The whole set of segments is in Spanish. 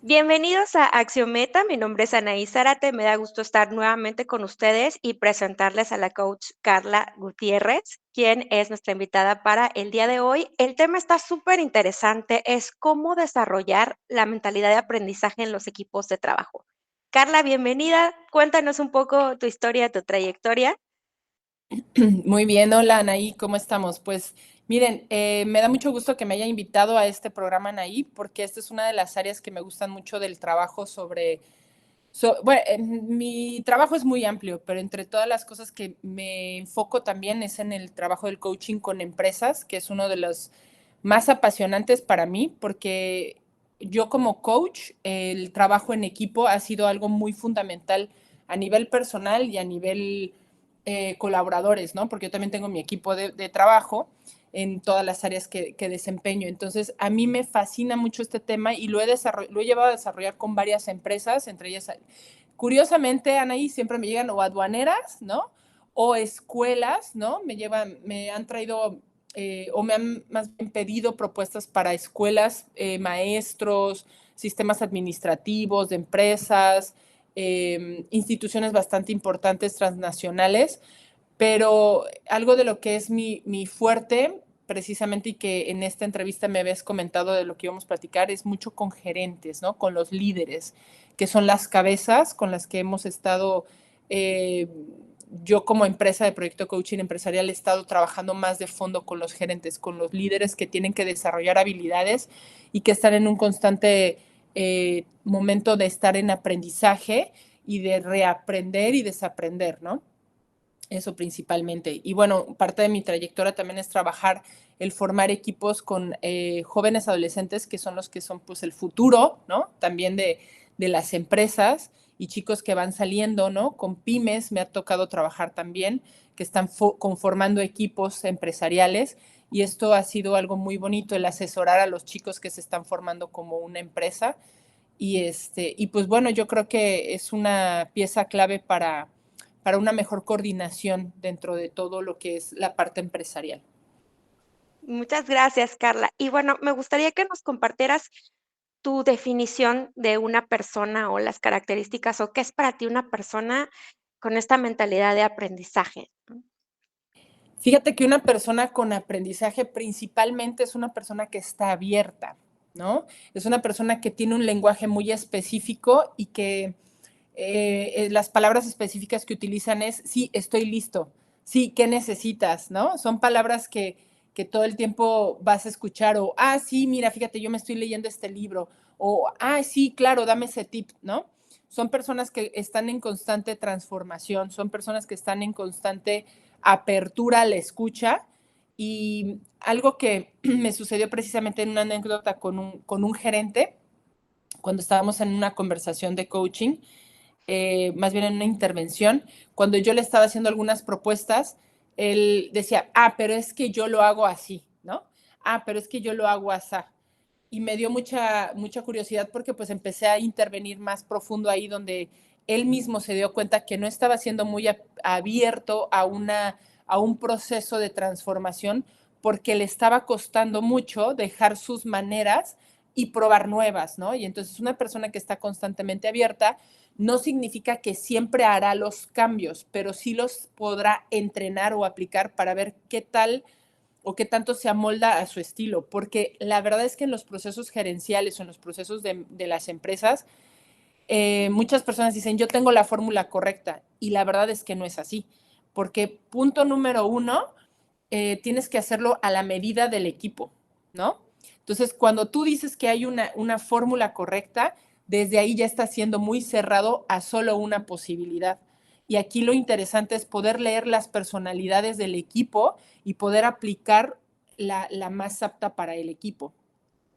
Bienvenidos a Axiometa, mi nombre es Anaí Zárate, me da gusto estar nuevamente con ustedes y presentarles a la coach Carla Gutiérrez, quien es nuestra invitada para el día de hoy. El tema está súper interesante, es cómo desarrollar la mentalidad de aprendizaje en los equipos de trabajo. Carla, bienvenida, cuéntanos un poco tu historia, tu trayectoria. Muy bien, hola Anaí, ¿cómo estamos? Pues miren, me da mucho gusto que me haya invitado a este programa Anaí, porque esta es una de las áreas que me gustan mucho del trabajo bueno, mi trabajo es muy amplio, pero entre todas las cosas que me enfoco también es en el trabajo del coaching con empresas, que es uno de los más apasionantes para mí, porque yo como coach, el trabajo en equipo ha sido algo muy fundamental a nivel personal y a nivel colaboradores, ¿no? Porque yo también tengo mi equipo de trabajo en todas las áreas que desempeño. Entonces, a mí me fascina mucho este tema y lo he llevado a desarrollar con varias empresas, entre ellas, curiosamente, Anaí, siempre me llegan o aduaneras, ¿no? O escuelas, ¿no? Me han traído o me han más bien pedido propuestas para escuelas, maestros, sistemas administrativos de empresas, instituciones bastante importantes transnacionales, pero algo de lo que es mi fuerte, precisamente, y que en esta entrevista me habías comentado de lo que íbamos a platicar, es mucho con gerentes, ¿no? Con los líderes, que son las cabezas con las que hemos estado, eh, yo como empresa de proyecto coaching empresarial he estado trabajando más de fondo con los gerentes, con los líderes que tienen que desarrollar habilidades y que están en un constante momento de estar en aprendizaje y de reaprender y desaprender, ¿no? Eso principalmente. Y bueno, parte de mi trayectoria también es trabajar el formar equipos con jóvenes adolescentes que son los que son pues el futuro, ¿no? También de las empresas y chicos que van saliendo, ¿no? Con pymes me ha tocado trabajar también, que están conformando equipos empresariales y esto ha sido algo muy bonito, el asesorar a los chicos que se están formando como una empresa y pues bueno, yo creo que es una pieza clave para una mejor coordinación dentro de todo lo que es la parte empresarial. Muchas gracias, Carla. Y bueno, me gustaría que nos compartieras tu definición de una persona o las características o qué es para ti una persona con esta mentalidad de aprendizaje, ¿no? Fíjate que una persona con aprendizaje principalmente es una persona que está abierta, ¿no? Es una persona que tiene un lenguaje muy específico y que las palabras específicas que utilizan es, sí, estoy listo, sí, ¿qué necesitas? ¿No? Son palabras que todo el tiempo vas a escuchar o, sí, mira, fíjate, yo me estoy leyendo este libro o, sí, claro, dame ese tip, ¿no? Son personas que están en constante transformación, son personas que están en constante apertura a la escucha y algo que me sucedió precisamente en una anécdota con un gerente cuando estábamos en una conversación de coaching, más bien en una intervención, cuando yo le estaba haciendo algunas propuestas, él decía, pero es que yo lo hago así, ¿no? Pero es que yo lo hago así. Y me dio mucha curiosidad porque pues empecé a intervenir más profundo ahí donde él mismo se dio cuenta que no estaba siendo muy abierto a un proceso de transformación porque le estaba costando mucho dejar sus maneras y probar nuevas, ¿no? Y entonces una persona que está constantemente abierta no significa que siempre hará los cambios, pero sí los podrá entrenar o aplicar para ver qué tal o qué tanto se amolda a su estilo, porque la verdad es que en los procesos gerenciales o en los procesos de las empresas, muchas personas dicen, yo tengo la fórmula correcta, y la verdad es que no es así, porque punto número uno, tienes que hacerlo a la medida del equipo, ¿no? Entonces, cuando tú dices que hay una fórmula correcta, desde ahí ya está siendo muy cerrado a solo una posibilidad. Y aquí lo interesante es poder leer las personalidades del equipo y poder aplicar la más apta para el equipo.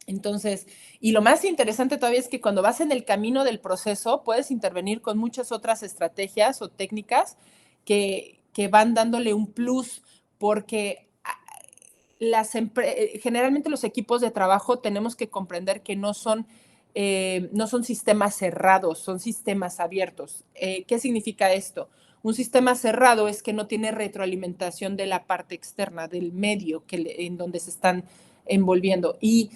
Entonces, y lo más interesante todavía es que cuando vas en el camino del proceso, puedes intervenir con muchas otras estrategias o técnicas que van dándole un plus, porque generalmente los equipos de trabajo tenemos que comprender que no son sistemas cerrados, son sistemas abiertos. ¿Qué significa esto? Un sistema cerrado es que no tiene retroalimentación de la parte externa, del medio en donde se están envolviendo. Y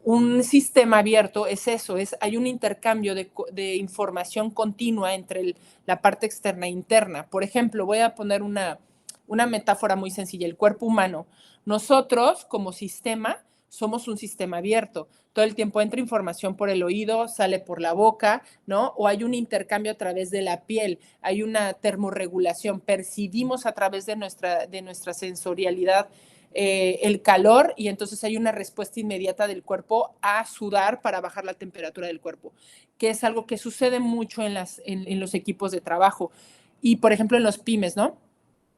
un sistema abierto es eso, hay un intercambio de información continua entre la parte externa e interna. Por ejemplo, voy a poner una metáfora muy sencilla, el cuerpo humano. Nosotros, como sistema, somos un sistema abierto. Todo el tiempo entra información por el oído, sale por la boca, ¿no? O hay un intercambio a través de la piel, hay una termorregulación, percibimos a través de nuestra sensorialidad el calor y entonces hay una respuesta inmediata del cuerpo a sudar para bajar la temperatura del cuerpo, que es algo que sucede mucho en los equipos de trabajo. Y, por ejemplo, en los pymes, ¿no?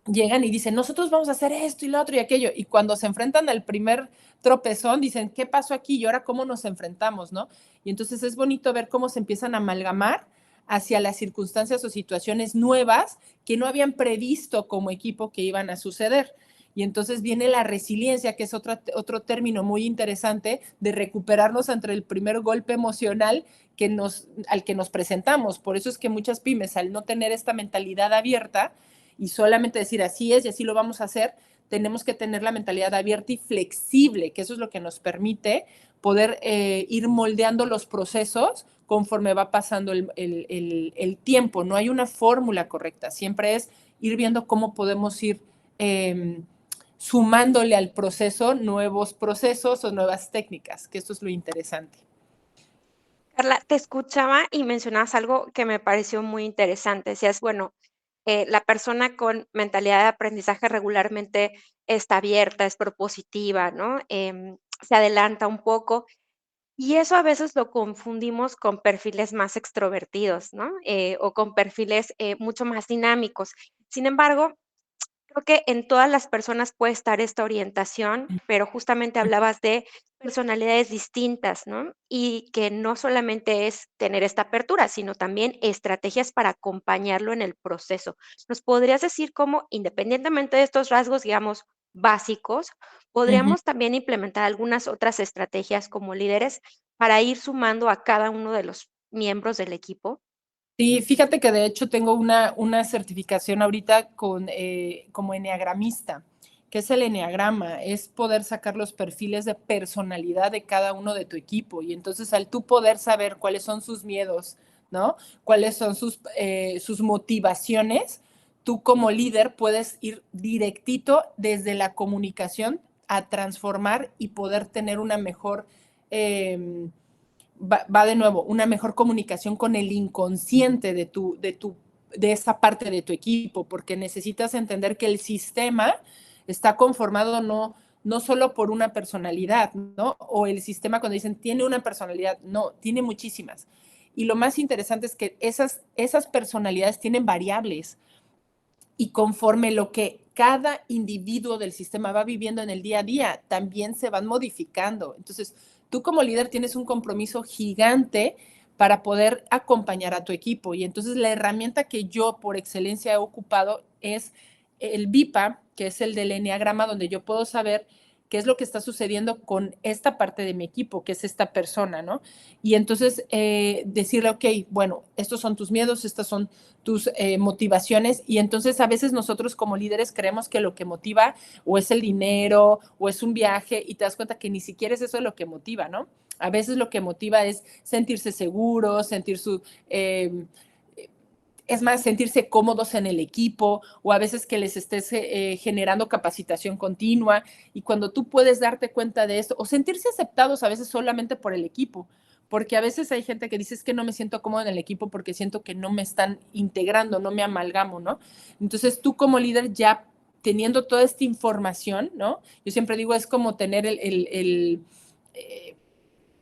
Llegan y dicen, nosotros vamos a hacer esto y lo otro y aquello. Y cuando se enfrentan al primer tropezón, dicen, ¿qué pasó aquí? Y ahora, ¿cómo nos enfrentamos, no? Y entonces es bonito ver cómo se empiezan a amalgamar hacia las circunstancias o situaciones nuevas que no habían previsto como equipo que iban a suceder. Y entonces viene la resiliencia, que es otro término muy interesante de recuperarnos ante el primer golpe emocional al que nos presentamos. Por eso es que muchas pymes, al no tener esta mentalidad abierta y solamente decir así es y así lo vamos a hacer, tenemos que tener la mentalidad abierta y flexible, que eso es lo que nos permite poder ir moldeando los procesos conforme va pasando el tiempo. No hay una fórmula correcta, siempre es ir viendo cómo podemos ir sumándole al proceso nuevos procesos o nuevas técnicas, que esto es lo interesante. Carla, te escuchaba y mencionabas algo que me pareció muy interesante. Decías, bueno, la persona con mentalidad de aprendizaje regularmente está abierta, es propositiva, ¿no? Se adelanta un poco y eso a veces lo confundimos con perfiles más extrovertidos, ¿no? O con perfiles mucho más dinámicos. Sin embargo, creo que en todas las personas puede estar esta orientación, pero justamente hablabas de personalidades distintas, ¿no? Y que no solamente es tener esta apertura, sino también estrategias para acompañarlo en el proceso. ¿Nos podrías decir cómo, independientemente de estos rasgos, digamos, básicos, Ujú. podríamos también implementar algunas otras estrategias como líderes para ir sumando a cada uno de los miembros del equipo? Sí, fíjate que de hecho tengo una certificación ahorita como eneagramista. ¿Qué es el eneagrama? Es poder sacar los perfiles de personalidad de cada uno de tu equipo. Y entonces al tú poder saber cuáles son sus miedos, ¿no? Cuáles son sus motivaciones, tú como líder puedes ir directito desde la comunicación a transformar y poder tener una mejor va de nuevo, una mejor comunicación con el inconsciente de esa parte de tu equipo, porque necesitas entender que el sistema está conformado no solo por una personalidad, ¿no? O el sistema cuando dicen tiene una personalidad, no, tiene muchísimas. Y lo más interesante es que esas personalidades tienen variables y conforme lo que cada individuo del sistema va viviendo en el día a día, también se van modificando. Entonces, tú como líder tienes un compromiso gigante para poder acompañar a tu equipo. Y entonces la herramienta que yo por excelencia he ocupado es el BIPA, que es el del Enneagrama, donde yo puedo saber qué es lo que está sucediendo con esta parte de mi equipo, que es esta persona, ¿no? Y entonces decirle, ok, bueno, estos son tus miedos, estas son tus motivaciones y entonces a veces nosotros como líderes creemos que lo que motiva o es el dinero o es un viaje y te das cuenta que ni siquiera es eso lo que motiva, ¿no? A veces lo que motiva es sentirse seguro, es más, sentirse cómodos en el equipo o a veces que les estés generando capacitación continua y cuando tú puedes darte cuenta de esto o sentirse aceptados a veces solamente por el equipo, porque a veces hay gente que dice es que no me siento cómodo en el equipo porque siento que no me están integrando, no me amalgamo, ¿no? Entonces tú como líder ya teniendo toda esta información, ¿no? Yo siempre digo es como tener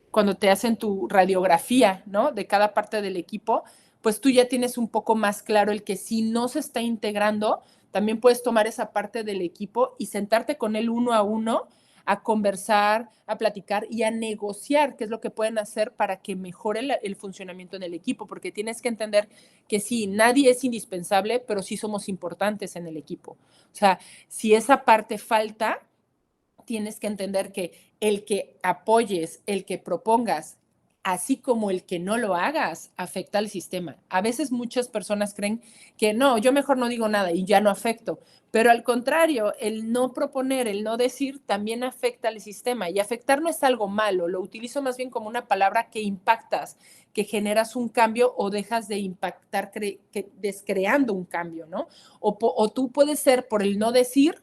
cuando te hacen tu radiografía, ¿no? De cada parte del equipo, pues tú ya tienes un poco más claro el que si no se está integrando, también puedes tomar esa parte del equipo y sentarte con él uno a uno a conversar, a platicar y a negociar qué es lo que pueden hacer para que mejore el funcionamiento en el equipo, porque tienes que entender que sí, nadie es indispensable, pero sí somos importantes en el equipo. O sea, si esa parte falta, tienes que entender que el que apoyes, el que propongas así como el que no lo hagas afecta al sistema. A veces muchas personas creen que no, yo mejor no digo nada y ya no afecto, pero al contrario, el no proponer, el no decir también afecta al sistema, y afectar no es algo malo, lo utilizo más bien como una palabra que impactas, que generas un cambio o dejas de impactar descreando un cambio, ¿no? O tú puedes ser, por el no decir,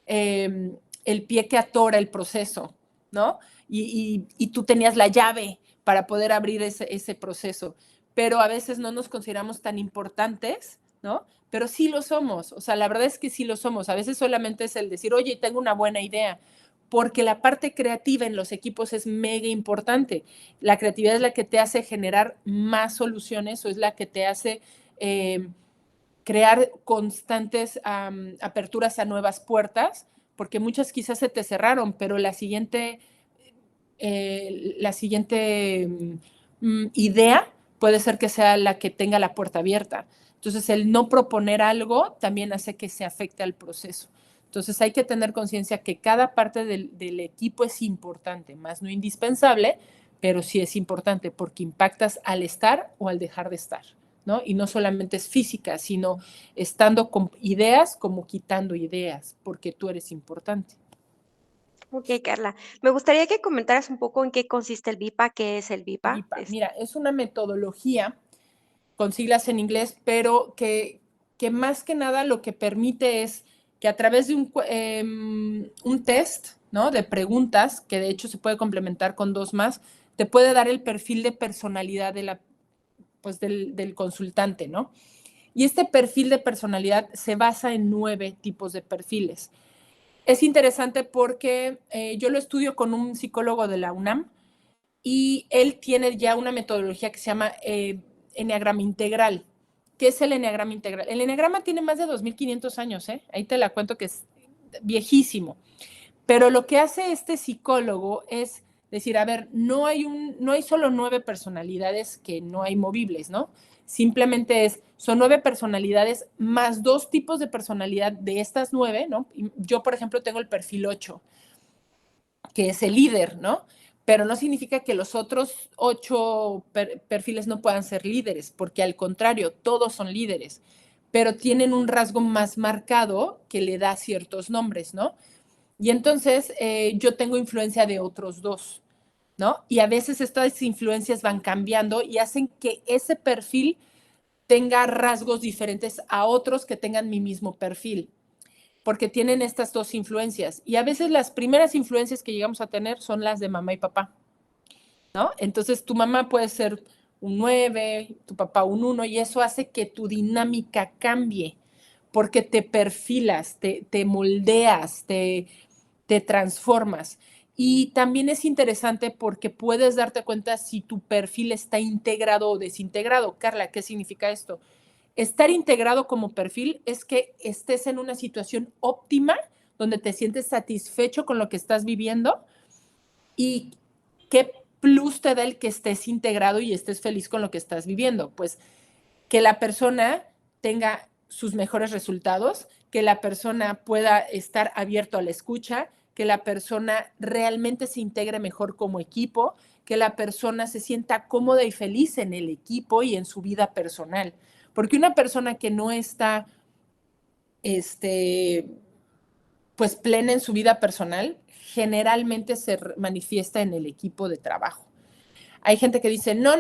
el pie que atora el proceso, ¿no? Y tú tenías la llave para poder abrir ese proceso, pero a veces no nos consideramos tan importantes, ¿no? Pero sí lo somos, o sea, la verdad es que sí lo somos. A veces solamente es el decir, oye, tengo una buena idea, porque la parte creativa en los equipos es mega importante. La creatividad es la que te hace generar más soluciones, o es la que te hace crear constantes aperturas a nuevas puertas, porque muchas quizás se te cerraron, pero la siguiente idea puede ser que sea la que tenga la puerta abierta. Entonces, el no proponer algo también hace que se afecte al proceso. Entonces, hay que tener conciencia que cada parte del equipo es importante, más no indispensable, pero sí es importante porque impactas al estar o al dejar de estar, ¿no? Y no solamente es física, sino estando con ideas como quitando ideas, porque tú eres importante. Ok, Carla. Me gustaría que comentaras un poco en qué consiste el VIPA, qué es el VIPA. VIPA. Mira, es una metodología con siglas en inglés, pero que más que nada lo que permite es que a través de un test, ¿no? De preguntas, que de hecho se puede complementar con dos más, te puede dar el perfil de personalidad del consultante, ¿no? Y este perfil de personalidad se basa en 9 tipos de perfiles. Es interesante porque yo lo estudio con un psicólogo de la UNAM, y él tiene ya una metodología que se llama Enneagrama Integral. ¿Qué es el Enneagrama Integral? El Enneagrama tiene más de 2.500 años, ¿eh? Ahí te la cuento, que es viejísimo. Pero lo que hace este psicólogo es decir, a ver, no hay solo 9 personalidades que no hay movibles, ¿no? Simplemente son 9 personalidades más 2 tipos de personalidad de estas 9, ¿no? Yo, por ejemplo, tengo el perfil 8, que es el líder, ¿no? Pero no significa que los otros 8 perfiles no puedan ser líderes, porque al contrario, todos son líderes, pero tienen un rasgo más marcado que le da ciertos nombres, ¿no? Y entonces yo tengo influencia de otros 2, ¿no? Y a veces estas influencias van cambiando y hacen que ese perfil tenga rasgos diferentes a otros que tengan mi mismo perfil, porque tienen estas 2 influencias. Y a veces las primeras influencias que llegamos a tener son las de mamá y papá, ¿no? Entonces tu mamá puede ser un 9, tu papá un 1, y eso hace que tu dinámica cambie, porque te perfilas, te moldeas, te transformas. Y también es interesante porque puedes darte cuenta si tu perfil está integrado o desintegrado. Carla, ¿qué significa esto? Estar integrado como perfil es que estés en una situación óptima, donde te sientes satisfecho con lo que estás viviendo, y qué plus te da el que estés integrado y estés feliz con lo que estás viviendo. Pues que la persona tenga sus mejores resultados, que la persona pueda estar abierto a la escucha, que la persona realmente se integre mejor como equipo, que la persona se sienta cómoda y feliz en el equipo y en su vida personal. Porque una persona que no está, pues plena en su vida personal, generalmente se manifiesta en el equipo de trabajo. Hay gente que dice, no,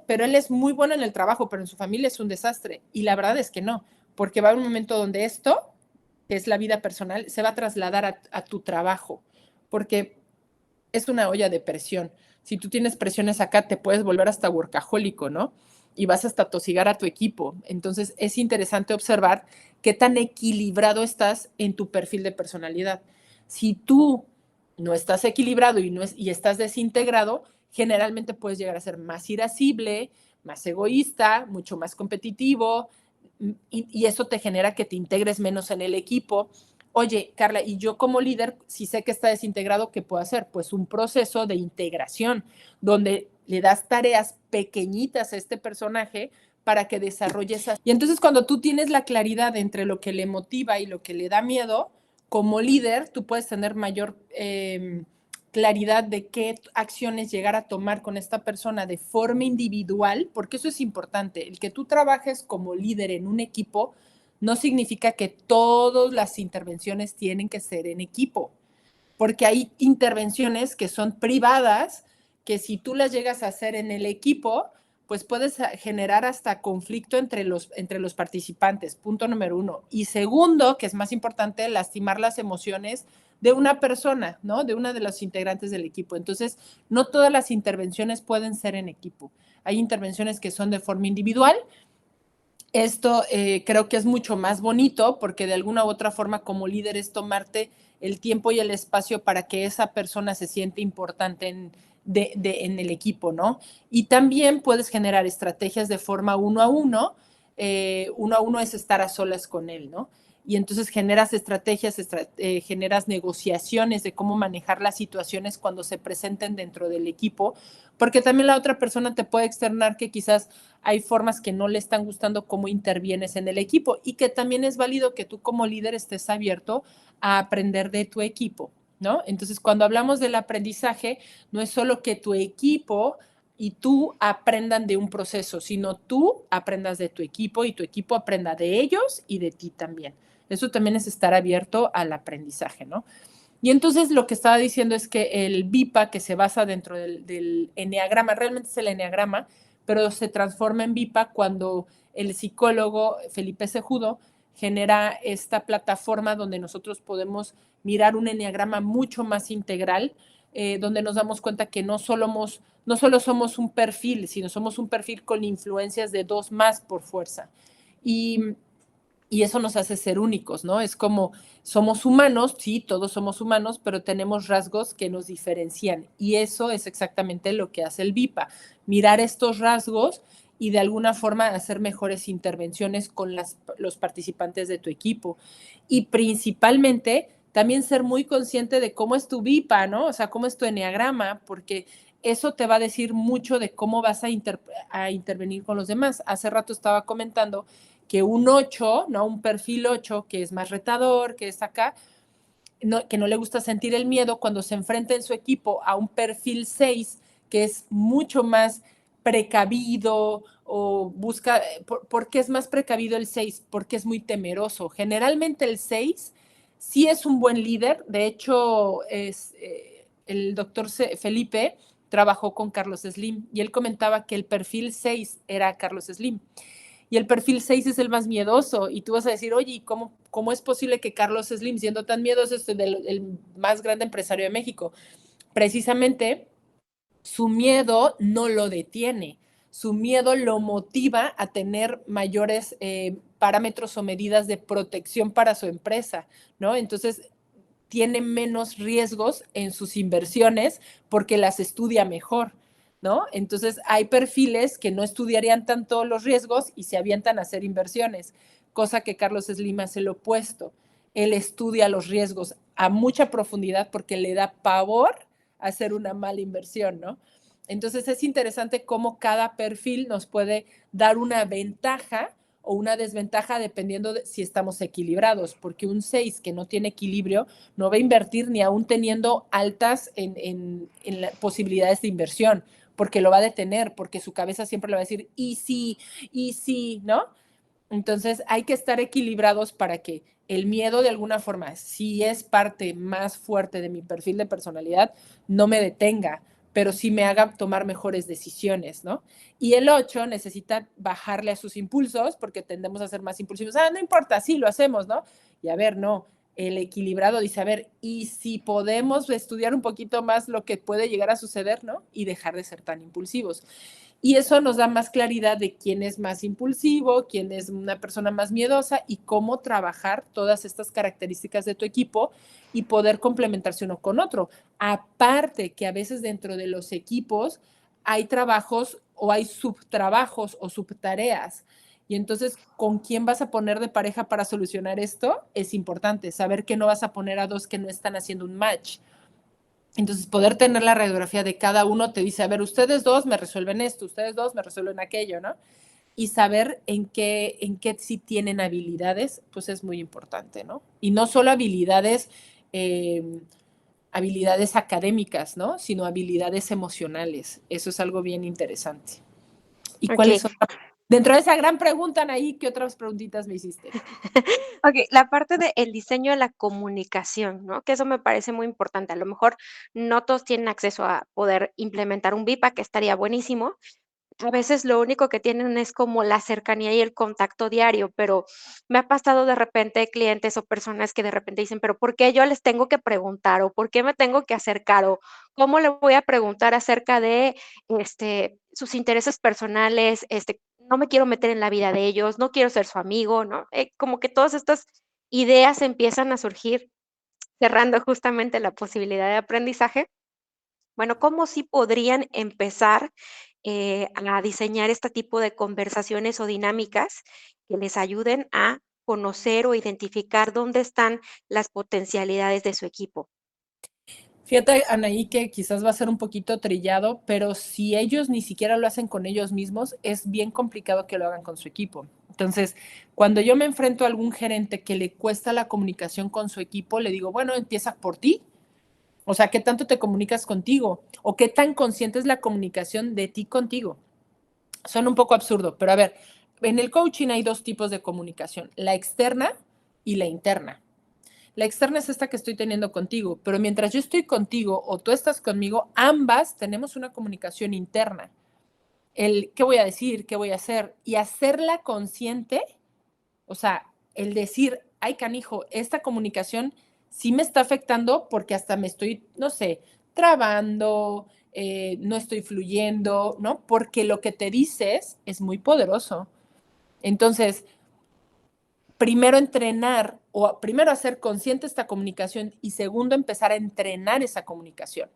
pero él es muy bueno en el trabajo, pero en su familia es un desastre. Y la verdad es que no, porque va a haber un momento donde esto, que es la vida personal, se va a trasladar a tu trabajo, porque es una olla de presión. Si tú tienes presiones acá, te puedes volver hasta workahólico, ¿no? Y vas hasta tosigar a tu equipo. Entonces, es interesante observar qué tan equilibrado estás en tu perfil de personalidad. Si tú no estás equilibrado y estás desintegrado, generalmente puedes llegar a ser más irascible, más egoísta, mucho más competitivo, y eso te genera que te integres menos en el equipo. Oye, Carla, y yo como líder, si sé que está desintegrado, ¿qué puedo hacer? Pues un proceso de integración, donde le das tareas pequeñitas a este personaje para que desarrolle esas. Y entonces, cuando tú tienes la claridad entre lo que le motiva y lo que le da miedo, como líder, tú puedes tener mayor claridad de qué acciones llegar a tomar con esta persona de forma individual, porque eso es importante. El que tú trabajes como líder en un equipo no significa que todas las intervenciones tienen que ser en equipo, porque hay intervenciones que son privadas, que si tú las llegas a hacer en el equipo, pues puedes generar hasta conflicto entre los participantes, punto número uno. Y segundo, que es más importante, lastimar las emociones de una persona, ¿no? De una de los integrantes del equipo. Entonces, no todas las intervenciones pueden ser en equipo. Hay intervenciones que son de forma individual. Esto creo que es mucho más bonito porque de alguna u otra forma como líder es tomarte el tiempo y el espacio para que esa persona se siente importante en el equipo, ¿no? Y también puedes generar estrategias de forma uno a uno. Uno a uno es estar a solas con él, ¿no? Y entonces generas estrategias, generas negociaciones de cómo manejar las situaciones cuando se presenten dentro del equipo, porque también la otra persona te puede externar que quizás hay formas que no le están gustando cómo intervienes en el equipo y que también es válido que tú como líder estés abierto a aprender de tu equipo, ¿no? Entonces, cuando hablamos del aprendizaje, no es solo que tu equipo y tú aprendan de un proceso, sino tú aprendas de tu equipo y tu equipo aprenda de ellos y de ti también. Eso también es estar abierto al aprendizaje, ¿no? Y entonces lo que estaba diciendo es que el BIPA, que se basa dentro del eneagrama, realmente es el eneagrama, pero se transforma en BIPA cuando el psicólogo Felipe Sejudo genera esta plataforma donde nosotros podemos mirar un eneagrama mucho más integral, donde nos damos cuenta que no solo somos un perfil, sino somos un perfil con influencias de dos más por fuerza. Y eso nos hace ser únicos, ¿no? Es como somos humanos, sí, todos somos humanos, pero tenemos rasgos que nos diferencian. Y eso es exactamente lo que hace el BIPA, mirar estos rasgos y de alguna forma hacer mejores intervenciones con los participantes de tu equipo. Y principalmente también ser muy consciente de cómo es tu BIPA, ¿no? O sea, cómo es tu eneagrama, porque eso te va a decir mucho de cómo vas a intervenir con los demás. Hace rato estaba comentando que un 8, ¿no? Un perfil 8 que es más retador, que es acá, que no le gusta sentir el miedo cuando se enfrenta en su equipo a un perfil 6 que es mucho más precavido o busca, ¿por qué es más precavido el 6? Porque es muy temeroso. Generalmente el 6 sí es un buen líder, de hecho el doctor Felipe trabajó con Carlos Slim y él comentaba que el perfil 6 era Carlos Slim y el perfil 6 es el más miedoso, y tú vas a decir, oye, ¿cómo es posible que Carlos Slim, siendo tan miedoso, es el más grande empresario de México? Precisamente, su miedo no lo detiene, su miedo lo motiva a tener mayores parámetros o medidas de protección para su empresa, ¿no? Entonces, tiene menos riesgos en sus inversiones porque las estudia mejor, ¿no? Entonces hay perfiles que no estudiarían tanto los riesgos y se avientan a hacer inversiones, cosa que Carlos Slim hace lo opuesto. Él estudia los riesgos a mucha profundidad porque le da pavor hacer una mala inversión, ¿no? Entonces es interesante cómo cada perfil nos puede dar una ventaja o una desventaja dependiendo de si estamos equilibrados, porque un 6 que no tiene equilibrio no va a invertir ni aún teniendo altas en posibilidades de inversión, porque lo va a detener, porque su cabeza siempre le va a decir, y sí, ¿no? Entonces hay que estar equilibrados para que el miedo de alguna forma, si es parte más fuerte de mi perfil de personalidad, no me detenga, pero sí me haga tomar mejores decisiones, ¿no? Y el 8 necesita bajarle a sus impulsos porque tendemos a ser más impulsivos. No importa, sí, lo hacemos, ¿no? Y a ver, no, el equilibrado dice, a ver, ¿y si podemos estudiar un poquito más lo que puede llegar a suceder, ¿no? Y dejar de ser tan impulsivos. Y eso nos da más claridad de quién es más impulsivo, quién es una persona más miedosa y cómo trabajar todas estas características de tu equipo y poder complementarse uno con otro. Aparte que a veces dentro de los equipos hay trabajos o hay subtrabajos o subtareas. Y entonces, ¿con quién vas a poner de pareja para solucionar esto? Es importante saber que no vas a poner a dos que no están haciendo un match. Entonces, poder tener la radiografía de cada uno te dice, a ver, ustedes dos me resuelven esto, ustedes dos me resuelven aquello, ¿no? Y saber en qué sí tienen habilidades, pues es muy importante, ¿no? Y no solo habilidades habilidades académicas, ¿no? Sino habilidades emocionales. Eso es algo bien interesante. ¿Y cuáles son? Dentro de esa gran pregunta, Anaí, ¿qué otras preguntitas me hiciste? La parte del diseño de la comunicación, ¿no? Que eso me parece muy importante. A lo mejor no todos tienen acceso a poder implementar un VIPA, que estaría buenísimo. A veces lo único que tienen es como la cercanía y el contacto diario, pero me ha pasado de repente clientes o personas que de repente dicen, pero ¿por qué yo les tengo que preguntar? ¿O por qué me tengo que acercar? ¿O cómo le voy a preguntar acerca de sus intereses personales? No me quiero meter en la vida de ellos, no quiero ser su amigo, ¿no? Como que todas estas ideas empiezan a surgir cerrando justamente la posibilidad de aprendizaje. Bueno, ¿cómo sí podrían empezar, a diseñar este tipo de conversaciones o dinámicas que les ayuden a conocer o identificar dónde están las potencialidades de su equipo? Fíjate, Anaí, que quizás va a ser un poquito trillado, pero si ellos ni siquiera lo hacen con ellos mismos, es bien complicado que lo hagan con su equipo. Entonces, cuando yo me enfrento a algún gerente que le cuesta la comunicación con su equipo, le digo, bueno, empieza por ti. O sea, ¿qué tanto te comunicas contigo? ¿O qué tan consciente es la comunicación de ti contigo? Son un poco absurdo, pero a ver, en el coaching hay dos tipos de comunicación, la externa y la interna. La externa es esta que estoy teniendo contigo, pero mientras yo estoy contigo o tú estás conmigo, ambas tenemos una comunicación interna. El qué voy a decir, qué voy a hacer y hacerla consciente, o sea, el decir, ay canijo, esta comunicación sí me está afectando porque hasta me estoy, no sé, trabando, no estoy fluyendo, ¿no? Porque lo que te dices es muy poderoso. Entonces, primero entrenar o primero hacer consciente esta comunicación y segundo empezar a entrenar esa comunicación.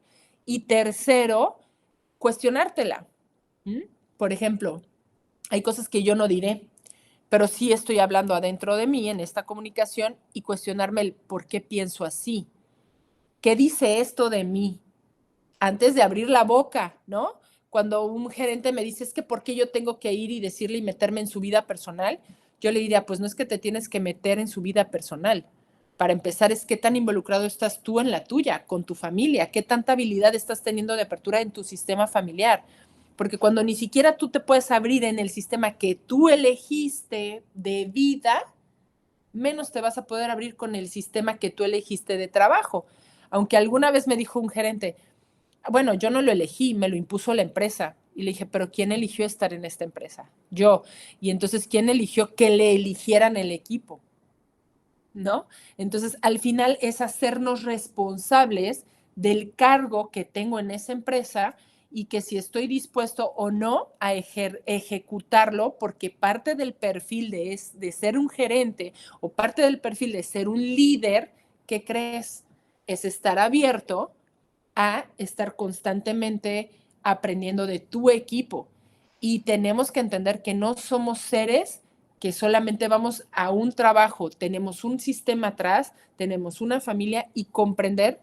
Y tercero, cuestionártela. ¿Mm? Por ejemplo, hay cosas que yo no diré, pero sí estoy hablando adentro de mí en esta comunicación y cuestionarme el por qué pienso así. ¿Qué dice esto de mí? Antes de abrir la boca, ¿no? Cuando un gerente me dice, es que ¿por qué yo tengo que ir y decirle y meterme en su vida personal? Yo le diría, pues no es que te tienes que meter en su vida personal. Para empezar, es qué tan involucrado estás tú en la tuya, con tu familia, qué tanta habilidad estás teniendo de apertura en tu sistema familiar. Porque cuando ni siquiera tú te puedes abrir en el sistema que tú elegiste de vida, menos te vas a poder abrir con el sistema que tú elegiste de trabajo. Aunque alguna vez me dijo un gerente, bueno, yo no lo elegí, me lo impuso la empresa. Y le dije, pero ¿quién eligió estar en esta empresa? Yo. Y entonces, ¿quién eligió que le eligieran el equipo? ¿No? Entonces, al final es hacernos responsables del cargo que tengo en esa empresa y que si estoy dispuesto o no a ejecutarlo, porque parte del perfil de ser un gerente o parte del perfil de ser un líder, ¿qué crees? Es estar abierto a estar constantemente aprendiendo de tu equipo. Y tenemos que entender que no somos seres que solamente vamos a un trabajo, tenemos un sistema atrás, tenemos una familia y comprender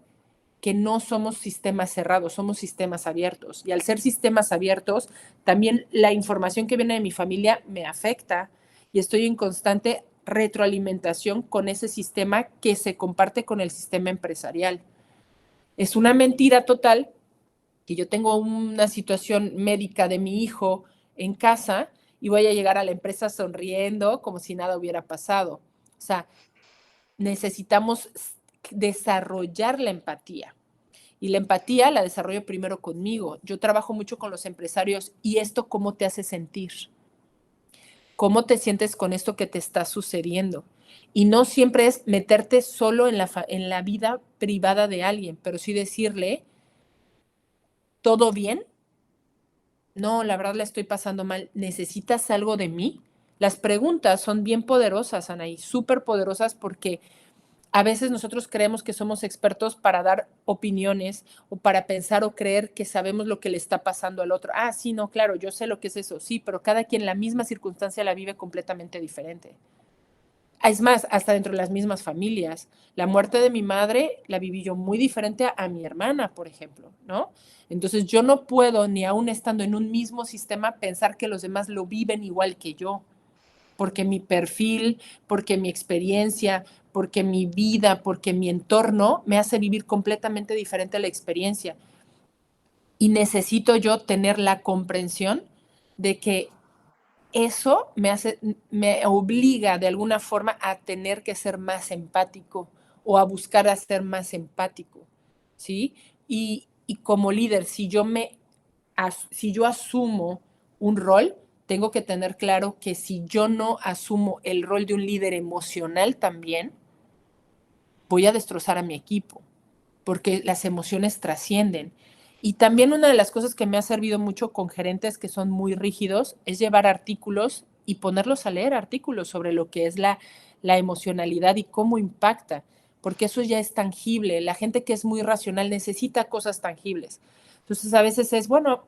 que no somos sistemas cerrados, somos sistemas abiertos. Y al ser sistemas abiertos, también la información que viene de mi familia me afecta y estoy en constante retroalimentación con ese sistema que se comparte con el sistema empresarial. Es una mentira total que yo tengo una situación médica de mi hijo en casa y voy a llegar a la empresa sonriendo como si nada hubiera pasado. O sea, necesitamos desarrollar la empatía. Y la empatía la desarrollo primero conmigo. Yo trabajo mucho con los empresarios y esto cómo te hace sentir. ¿Cómo te sientes con esto que te está sucediendo? Y no siempre es meterte solo en la vida privada de alguien, pero sí decirle, ¿todo bien? No, la verdad la estoy pasando mal. ¿Necesitas algo de mí? Las preguntas son bien poderosas, Anaí, súper poderosas porque a veces nosotros creemos que somos expertos para dar opiniones o para pensar o creer que sabemos lo que le está pasando al otro. Ah, sí, no, claro, yo sé lo que es eso, sí, pero cada quien la misma circunstancia la vive completamente diferente. Es más, hasta dentro de las mismas familias. La muerte de mi madre la viví yo muy diferente a mi hermana, por ejemplo, ¿no? Entonces yo no puedo, ni aún estando en un mismo sistema, pensar que los demás lo viven igual que yo. porque mi perfil, porque mi experiencia, porque mi vida, porque mi entorno me hace vivir completamente diferente la experiencia. Y necesito yo tener la comprensión de que eso me obliga de alguna forma a tener que ser más empático o a buscar a ser más empático, ¿sí? Y como líder, si yo asumo un rol, tengo que tener claro que si yo no asumo el rol de un líder emocional también, voy a destrozar a mi equipo, porque las emociones trascienden. Y también una de las cosas que me ha servido mucho con gerentes que son muy rígidos es llevar artículos y ponerlos a leer artículos sobre lo que es la emocionalidad y cómo impacta, porque eso ya es tangible. La gente que es muy racional necesita cosas tangibles. Entonces a veces es, bueno,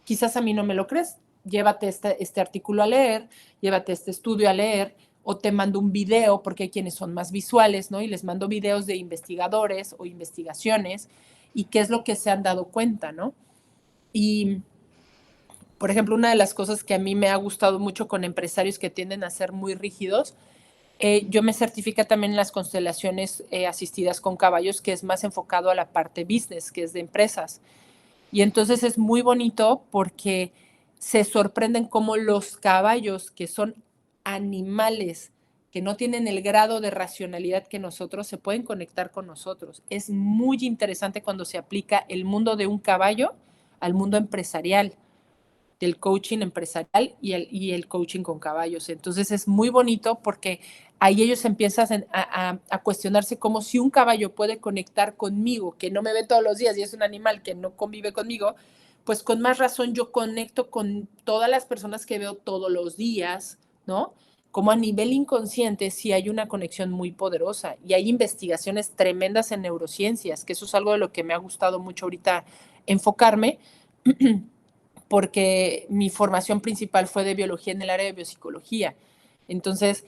quizás a mí no me lo crees, llévate este artículo a leer, llévate este estudio a leer, o te mando un video, porque hay quienes son más visuales, ¿no? Y les mando videos de investigadores o investigaciones y qué es lo que se han dado cuenta, ¿no? Y, por ejemplo, una de las cosas que a mí me ha gustado mucho con empresarios que tienden a ser muy rígidos, yo me certifica también en las constelaciones asistidas con caballos, que es más enfocado a la parte business, que es de empresas. Y entonces es muy bonito porque se sorprenden cómo los caballos, que son animales que no tienen el grado de racionalidad que nosotros, se pueden conectar con nosotros. Es muy interesante cuando se aplica el mundo de un caballo al mundo empresarial, del coaching empresarial y el coaching con caballos. Entonces es muy bonito porque ahí ellos empiezan a cuestionarse como si un caballo puede conectar conmigo, que no me ve todos los días y es un animal que no convive conmigo, pues con más razón yo conecto con todas las personas que veo todos los días, ¿no? Como a nivel inconsciente sí hay una conexión muy poderosa y hay investigaciones tremendas en neurociencias, que eso es algo de lo que me ha gustado mucho ahorita enfocarme, porque mi formación principal fue de biología en el área de biopsicología. Entonces,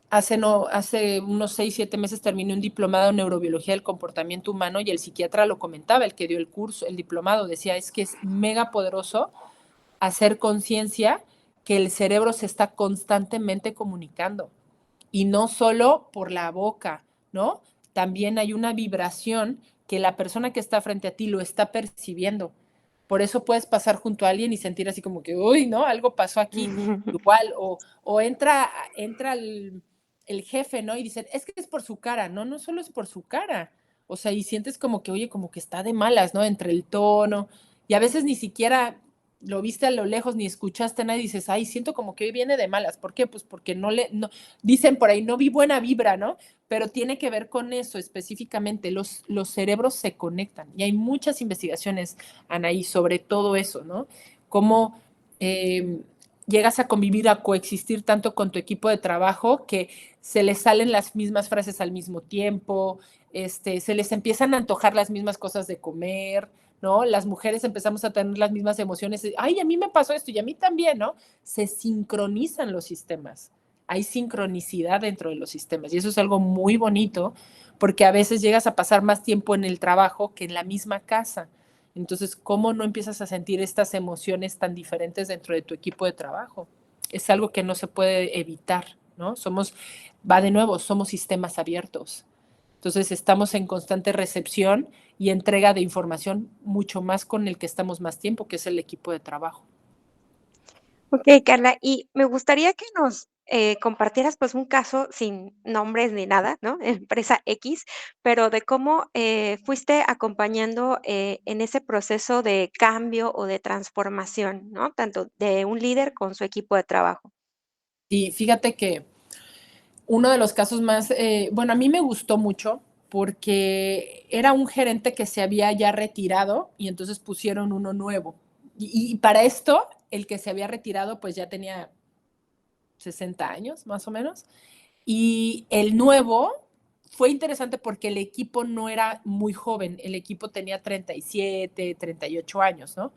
hace unos 6, 7 meses terminé un diplomado en neurobiología del comportamiento humano y el psiquiatra lo comentaba, el que dio el curso, el diplomado, decía, es que es mega poderoso hacer conciencia que el cerebro se está constantemente comunicando y no solo por la boca, ¿no? También hay una vibración que la persona que está frente a ti lo está percibiendo. Por eso puedes pasar junto a alguien y sentir así como que, uy, ¿no? Algo pasó aquí. Igual, o entra el jefe, ¿no? Y dicen, es que es por su cara. No, no solo es por su cara. O sea, y sientes como que, oye, como que está de malas, ¿no? Entre el tono. Y a veces ni siquiera lo viste a lo lejos ni escuchaste nada y dices, ay, siento como que hoy viene de malas. ¿Por qué? Pues porque no, dicen por ahí, no vi buena vibra, ¿no? Pero tiene que ver con eso específicamente. Los cerebros se conectan y hay muchas investigaciones, Anaí, sobre todo eso, ¿no? Cómo llegas a convivir, a coexistir tanto con tu equipo de trabajo que se les salen las mismas frases al mismo tiempo, se les empiezan a antojar las mismas cosas de comer, ¿no? Las mujeres empezamos a tener las mismas emociones, ay, a mí me pasó esto y a mí también, ¿no? Se sincronizan los sistemas, hay sincronicidad dentro de los sistemas y eso es algo muy bonito porque a veces llegas a pasar más tiempo en el trabajo que en la misma casa. Entonces, ¿cómo no empiezas a sentir estas emociones tan diferentes dentro de tu equipo de trabajo? Es algo que no se puede evitar, ¿no? Va de nuevo, somos sistemas abiertos. Entonces, estamos en constante recepción y entrega de información mucho más con el que estamos más tiempo, que es el equipo de trabajo. Okey, Carla, y me gustaría que nos, compartieras, pues, un caso sin nombres ni nada, ¿no? Empresa X, pero de cómo, fuiste acompañando, en ese proceso de cambio o de transformación, ¿no? Tanto de un líder con su equipo de trabajo. Y fíjate que uno de los casos más, bueno, a mí me gustó mucho porque era un gerente que se había ya retirado y entonces pusieron uno nuevo. Y para esto, el que se había retirado, pues ya tenía 60 años, más o menos. Y el nuevo fue interesante porque el equipo no era muy joven, el equipo tenía 37, 38 años, ¿no?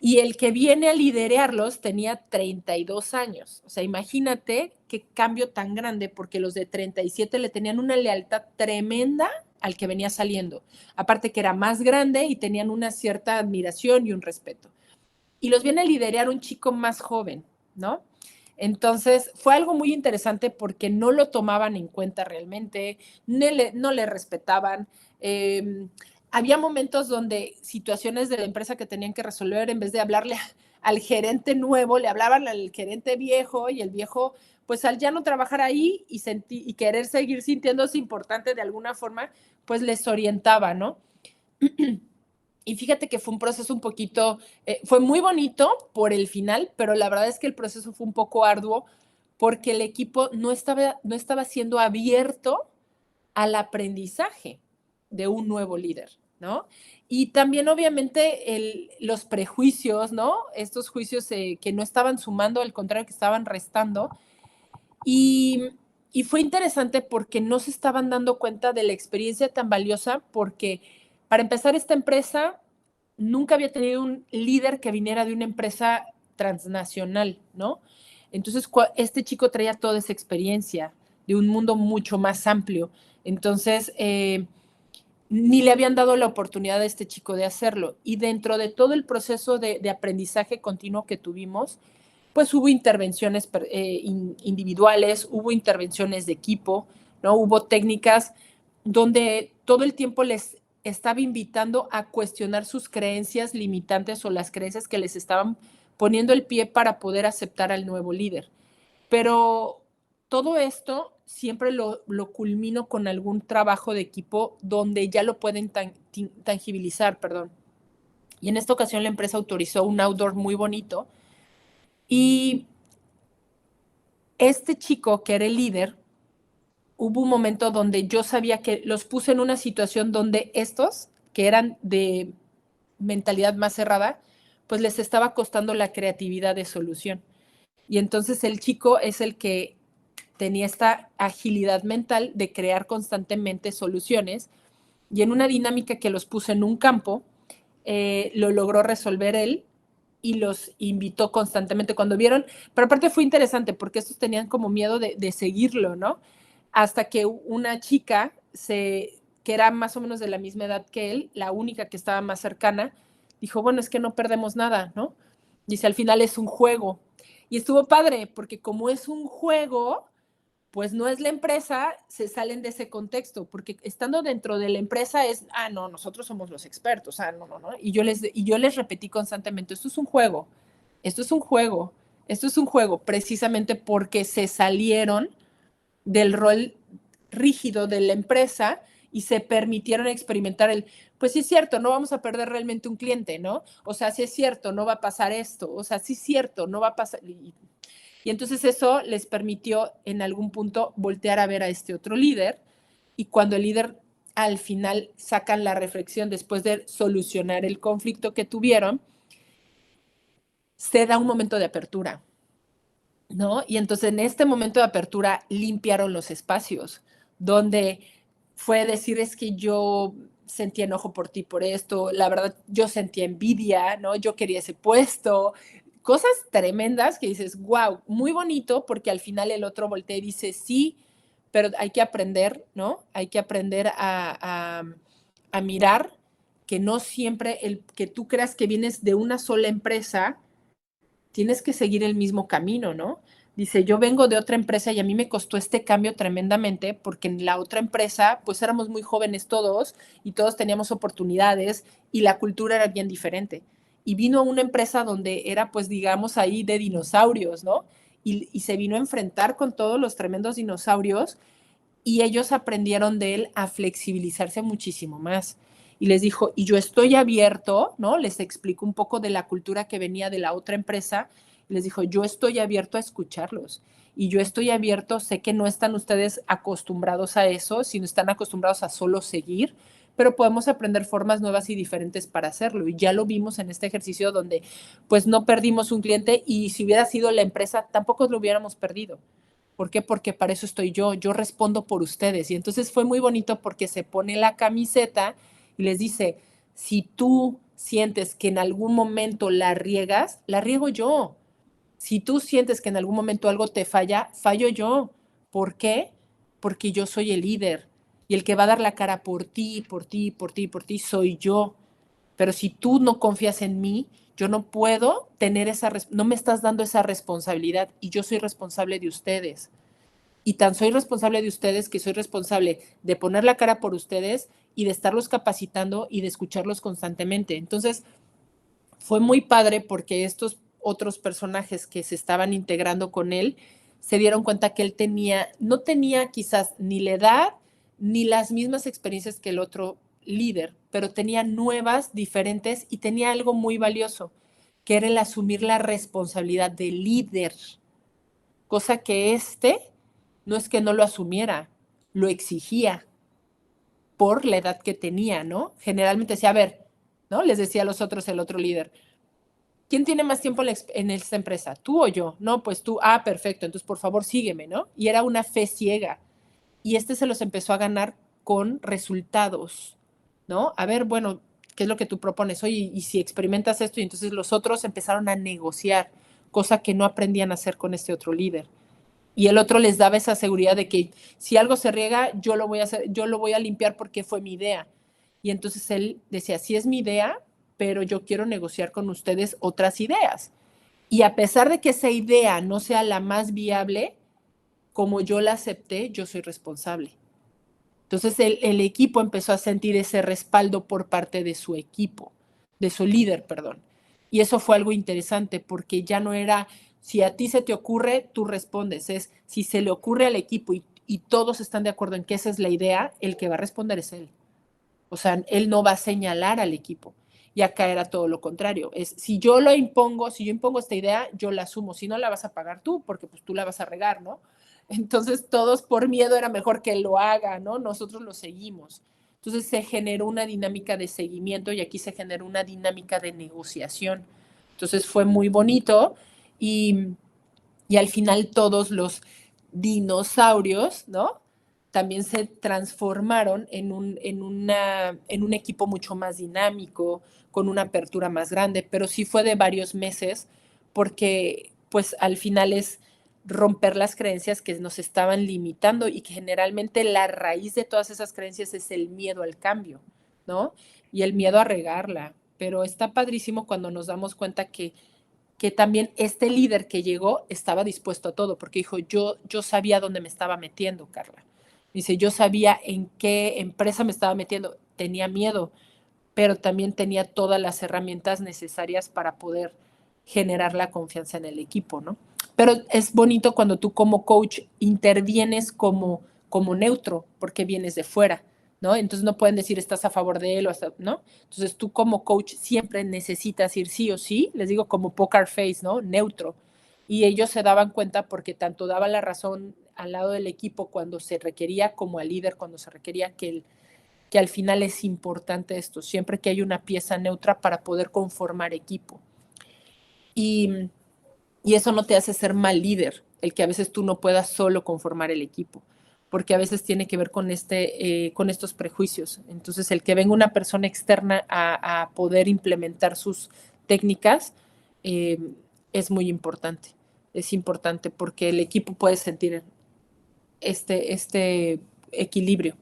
Y el que viene a liderarlos tenía 32 años. O sea, imagínate qué cambio tan grande, porque los de 37 le tenían una lealtad tremenda al que venía saliendo. Aparte que era más grande y tenían una cierta admiración y un respeto. Y los viene a liderar un chico más joven, ¿no? Entonces, fue algo muy interesante porque no lo tomaban en cuenta realmente, no le respetaban. Había momentos donde situaciones de la empresa que tenían que resolver, en vez de hablarle al gerente nuevo, le hablaban al gerente viejo, y el viejo, pues al ya no trabajar ahí y querer seguir sintiéndose importante de alguna forma, pues les orientaba, ¿no? Y fíjate que fue un proceso un poquito, fue muy bonito por el final, pero la verdad es que el proceso fue un poco arduo porque el equipo no estaba siendo abierto al aprendizaje de un nuevo líder, ¿no? Y también obviamente los prejuicios, ¿no? Estos juicios que no estaban sumando, al contrario, que estaban restando. Y, y fue interesante porque no se estaban dando cuenta de la experiencia tan valiosa, porque para empezar, esta empresa nunca había tenido un líder que viniera de una empresa transnacional, ¿no? Entonces, este chico traía toda esa experiencia de un mundo mucho más amplio. Entonces, ni le habían dado la oportunidad a este chico de hacerlo. Y dentro de todo el proceso de aprendizaje continuo que tuvimos, pues hubo intervenciones individuales, hubo intervenciones de equipo, ¿no? Hubo técnicas donde todo el tiempo les estaba invitando a cuestionar sus creencias limitantes o las creencias que les estaban poniendo el pie para poder aceptar al nuevo líder. Pero todo esto siempre lo culmino con algún trabajo de equipo donde ya lo pueden tangibilizar, perdón. Y en esta ocasión la empresa autorizó un outdoor muy bonito, y este chico que era el líder, hubo un momento donde yo sabía que los puse en una situación donde estos, que eran de mentalidad más cerrada, pues les estaba costando la creatividad de solución. Y entonces el chico es el que tenía esta agilidad mental de crear constantemente soluciones, y en una dinámica que los puse en un campo, lo logró resolver él y los invitó constantemente cuando vieron, pero aparte fue interesante porque estos tenían como miedo de seguirlo, ¿no? Hasta que una chica, que era más o menos de la misma edad que él, la única que estaba más cercana, dijo, bueno, es que no perdemos nada, ¿no? Dice, al final es un juego. Y estuvo padre, porque como es un juego, pues no es la empresa, se salen de ese contexto, porque estando dentro de la empresa es, no, nosotros somos los expertos, no. Y yo les repetí constantemente, esto es un juego, esto es un juego, esto es un juego, precisamente porque se salieron del rol rígido de la empresa y se permitieron experimentar pues sí es cierto, no vamos a perder realmente un cliente, ¿no? O sea, sí es cierto, no va a pasar esto, o sea, sí es cierto, no va a pasar. Y entonces eso les permitió en algún punto voltear a ver a este otro líder, y cuando el líder al final sacan la reflexión después de solucionar el conflicto que tuvieron, se da un momento de apertura, ¿no? Y entonces en este momento de apertura limpiaron los espacios, donde fue decir, es que yo sentía enojo por ti por esto, la verdad yo sentía envidia, ¿no? Yo quería ese puesto, cosas tremendas que dices, wow, muy bonito, porque al final el otro voltea y dice, sí, pero hay que aprender, ¿no? Hay que aprender a mirar que no siempre el que tú creas que vienes de una sola empresa, tienes que seguir el mismo camino, ¿no? Dice, yo vengo de otra empresa y a mí me costó este cambio tremendamente porque en la otra empresa pues éramos muy jóvenes todos y todos teníamos oportunidades y la cultura era bien diferente. Y vino a una empresa donde era pues digamos ahí de dinosaurios, ¿no? Y se vino a enfrentar con todos los tremendos dinosaurios, y ellos aprendieron de él a flexibilizarse muchísimo más. Y les dijo, y yo estoy abierto, ¿no? Les explico un poco de la cultura que venía de la otra empresa. Les dijo, yo estoy abierto a escucharlos. Y yo estoy abierto, sé que no están ustedes acostumbrados a eso, sino están acostumbrados a solo seguir, pero podemos aprender formas nuevas y diferentes para hacerlo. Y ya lo vimos en este ejercicio donde pues no perdimos un cliente, y si hubiera sido la empresa, tampoco lo hubiéramos perdido. ¿Por qué? Porque para eso estoy yo respondo por ustedes. Y entonces fue muy bonito porque se pone la camiseta y les dice, si tú sientes que en algún momento la riegas, la riego yo. Si tú sientes que en algún momento algo te falla, fallo yo. ¿Por qué? Porque yo soy el líder, y el que va a dar la cara por ti, por ti, por ti, por ti, soy yo. Pero si tú no confías en mí, Yo no puedo tener no me estás dando esa responsabilidad y yo soy responsable de ustedes. Y tan soy responsable de ustedes que soy responsable de poner la cara por ustedes y de estarlos capacitando y de escucharlos constantemente. Entonces, fue muy padre porque estos otros personajes que se estaban integrando con él se dieron cuenta que él no tenía quizás ni la edad ni las mismas experiencias que el otro líder, pero tenía nuevas, diferentes y tenía algo muy valioso, que era el asumir la responsabilidad de líder, cosa que no es que no lo asumiera, lo exigía por la edad que tenía, ¿no? Generalmente decía, a ver, ¿no? Les decía a los otros el otro líder, ¿quién tiene más tiempo en esta empresa? ¿Tú o yo? No, pues tú. Ah, perfecto. Entonces, por favor, sígueme, ¿no? Y era una fe ciega. Y se los empezó a ganar con resultados, ¿no? A ver, bueno, ¿qué es lo que tú propones? Oye, y si experimentas esto, y entonces los otros empezaron a negociar, cosa que no aprendían a hacer con este otro líder. Y el otro les daba esa seguridad de que si algo se riega, yo lo voy a hacer, yo lo voy a limpiar porque fue mi idea. Y entonces él decía, sí es mi idea, pero yo quiero negociar con ustedes otras ideas. Y a pesar de que esa idea no sea la más viable, como yo la acepté, yo soy responsable. Entonces el equipo empezó a sentir ese respaldo por parte de su equipo, de su líder, perdón. Y eso fue algo interesante porque ya no era, si a ti se te ocurre, tú respondes, es si se le ocurre al equipo y todos están de acuerdo en que esa es la idea, el que va a responder es él. O sea, él no va a señalar al equipo. Y acá era todo lo contrario. Es, si yo impongo esta idea, yo la asumo. Si no, la vas a pagar tú, porque pues tú la vas a regar, ¿no? Entonces, todos por miedo era mejor que él lo haga, ¿no? Nosotros lo seguimos. Entonces, se generó una dinámica de seguimiento y aquí se generó una dinámica de negociación. Entonces, fue muy bonito y, y al final todos los dinosaurios, ¿no? También se transformaron en un equipo mucho más dinámico, con una apertura más grande, pero sí fue de varios meses, porque pues al final es romper las creencias que nos estaban limitando y que generalmente la raíz de todas esas creencias es el miedo al cambio, ¿no? Y el miedo a regarla. Pero está padrísimo cuando nos damos cuenta que también este líder que llegó estaba dispuesto a todo, porque dijo, yo sabía dónde me estaba metiendo, Carla. Dice, yo sabía en qué empresa me estaba metiendo, tenía miedo, pero también tenía todas las herramientas necesarias para poder generar la confianza en el equipo, ¿no? Pero es bonito cuando tú como coach intervienes como neutro, porque vienes de fuera, ¿no? Entonces no pueden decir estás a favor de él o hasta, ¿no? Entonces tú como coach siempre necesitas ir sí o sí, les digo como poker face, ¿no? Neutro. Y ellos se daban cuenta porque tanto daba la razón al lado del equipo cuando se requería como al líder cuando se requería que al final es importante esto, siempre que hay una pieza neutra para poder conformar equipo. Y, y eso no te hace ser mal líder, el que a veces tú no puedas solo conformar el equipo, porque a veces tiene que ver con estos prejuicios. Entonces, el que venga una persona externa a poder implementar sus técnicas eh, es muy importante. Es importante porque el equipo puede sentir este equilibrio.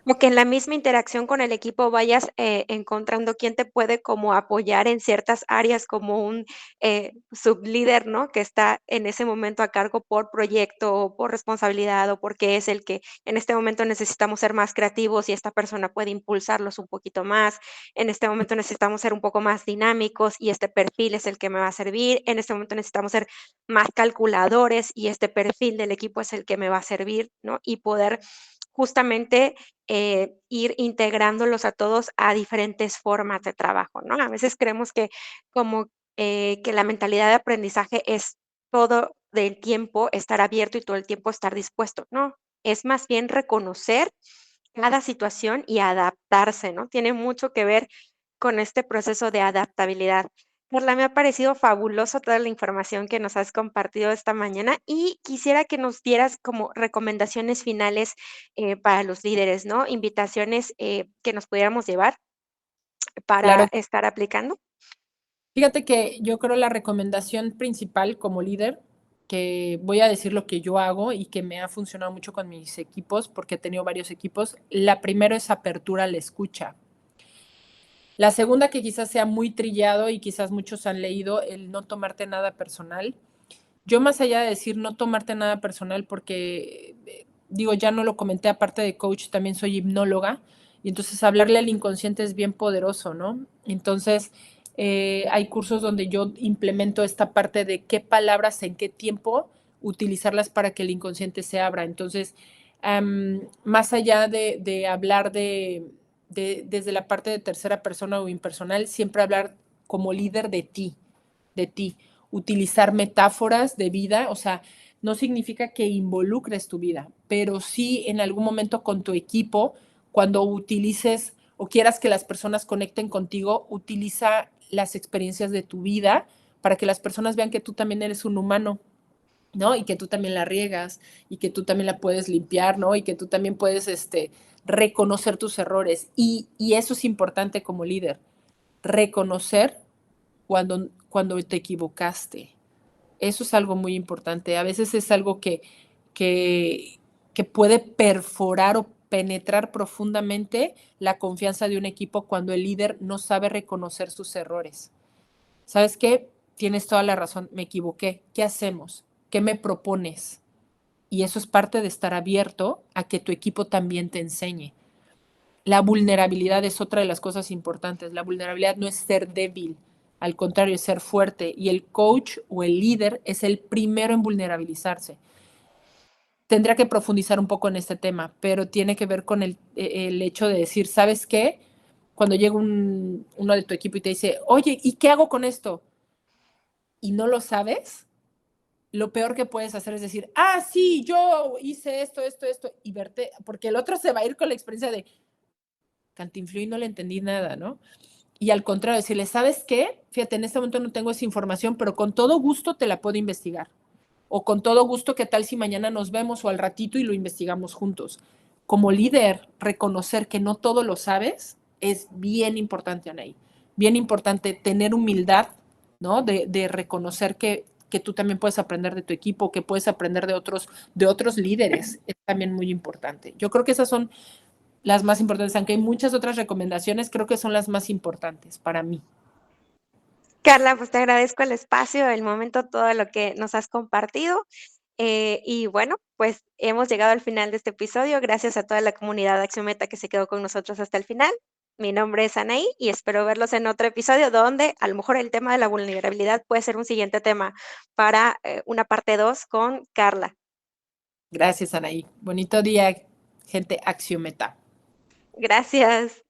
Como que en la misma interacción con el equipo vayas, encontrando quién te puede como apoyar en ciertas áreas como un, sublíder, ¿no? Que está en ese momento a cargo por proyecto, o por responsabilidad, o porque es el que en este momento necesitamos ser más creativos y esta persona puede impulsarlos un poquito más. En este momento necesitamos ser un poco más dinámicos y este perfil es el que me va a servir. En este momento necesitamos ser más calculadores y este perfil del equipo es el que me va a servir, ¿no? Y poder justamente ir integrándolos a todos a diferentes formas de trabajo, ¿no? A veces creemos que como que la mentalidad de aprendizaje es todo el tiempo estar abierto y todo el tiempo estar dispuesto, no, es más bien reconocer cada situación y adaptarse, ¿no? Tiene mucho que ver con este proceso de adaptabilidad. Carla, me ha parecido fabuloso toda la información que nos has compartido esta mañana y quisiera que nos dieras como recomendaciones finales para los líderes, ¿no? Invitaciones que nos pudiéramos llevar para Claro. estar aplicando. Fíjate que yo creo la recomendación principal como líder, que voy a decir lo que yo hago y que me ha funcionado mucho con mis equipos, porque he tenido varios equipos. La primera es apertura a la escucha. La segunda, que quizás sea muy trillado y quizás muchos han leído, el no tomarte nada personal. Yo, más allá de decir no tomarte nada personal, porque digo, ya no lo comenté, aparte de coach, también soy hipnóloga, y entonces hablarle al inconsciente es bien poderoso, ¿no? Entonces, hay cursos donde yo implemento esta parte de qué palabras, en qué tiempo utilizarlas para que el inconsciente se abra. Entonces, más allá de hablar desde la parte de tercera persona o impersonal, siempre hablar como líder de ti, utilizar metáforas de vida, o sea, no significa que involucres tu vida, pero sí en algún momento con tu equipo, cuando utilices o quieras que las personas conecten contigo, utiliza las experiencias de tu vida para que las personas vean que tú también eres un humano, ¿no? Y que tú también la riegas y que tú también la puedes limpiar, ¿no? Y que tú también puedes reconocer tus errores. Y eso es importante como líder, reconocer cuando te equivocaste. Eso es algo muy importante. A veces es algo que, que puede perforar o penetrar profundamente la confianza de un equipo cuando el líder no sabe reconocer sus errores. ¿Sabes qué? Tienes toda la razón, me equivoqué. ¿Qué hacemos? ¿Qué me propones? Y eso es parte de estar abierto a que tu equipo también te enseñe. La vulnerabilidad es otra de las cosas importantes. La vulnerabilidad no es ser débil, al contrario, es ser fuerte. Y el coach o el líder es el primero en vulnerabilizarse. Tendría que profundizar un poco en este tema, pero tiene que ver con el hecho de decir, ¿sabes qué? Cuando llega uno de tu equipo y te dice, oye, ¿y qué hago con esto? Y no lo sabes, lo peor que puedes hacer es decir, ah, sí, yo hice esto, y verte, porque el otro se va a ir con la experiencia de Cantinfló y no le entendí nada, ¿no? Y al contrario, decirle, ¿sabes qué? Fíjate, en este momento no tengo esa información, pero con todo gusto te la puedo investigar. O con todo gusto, ¿qué tal si mañana nos vemos o al ratito y lo investigamos juntos? Como líder, reconocer que no todo lo sabes es bien importante, Anaí. Bien importante tener humildad, ¿no? De reconocer que tú también puedes aprender de tu equipo, que puedes aprender de otros líderes. Es también muy importante. Yo creo que esas son las más importantes, aunque hay muchas otras recomendaciones, creo que son las más importantes para mí. Carla, pues te agradezco el espacio, el momento, todo lo que nos has compartido. Y bueno, pues hemos llegado al final de este episodio. Gracias a toda la comunidad de Axiometa que se quedó con nosotros hasta el final. Mi nombre es Anaí y espero verlos en otro episodio donde a lo mejor el tema de la vulnerabilidad puede ser un siguiente tema para una parte 2 con Carla. Gracias, Anaí. Bonito día, gente Axiometa. Gracias.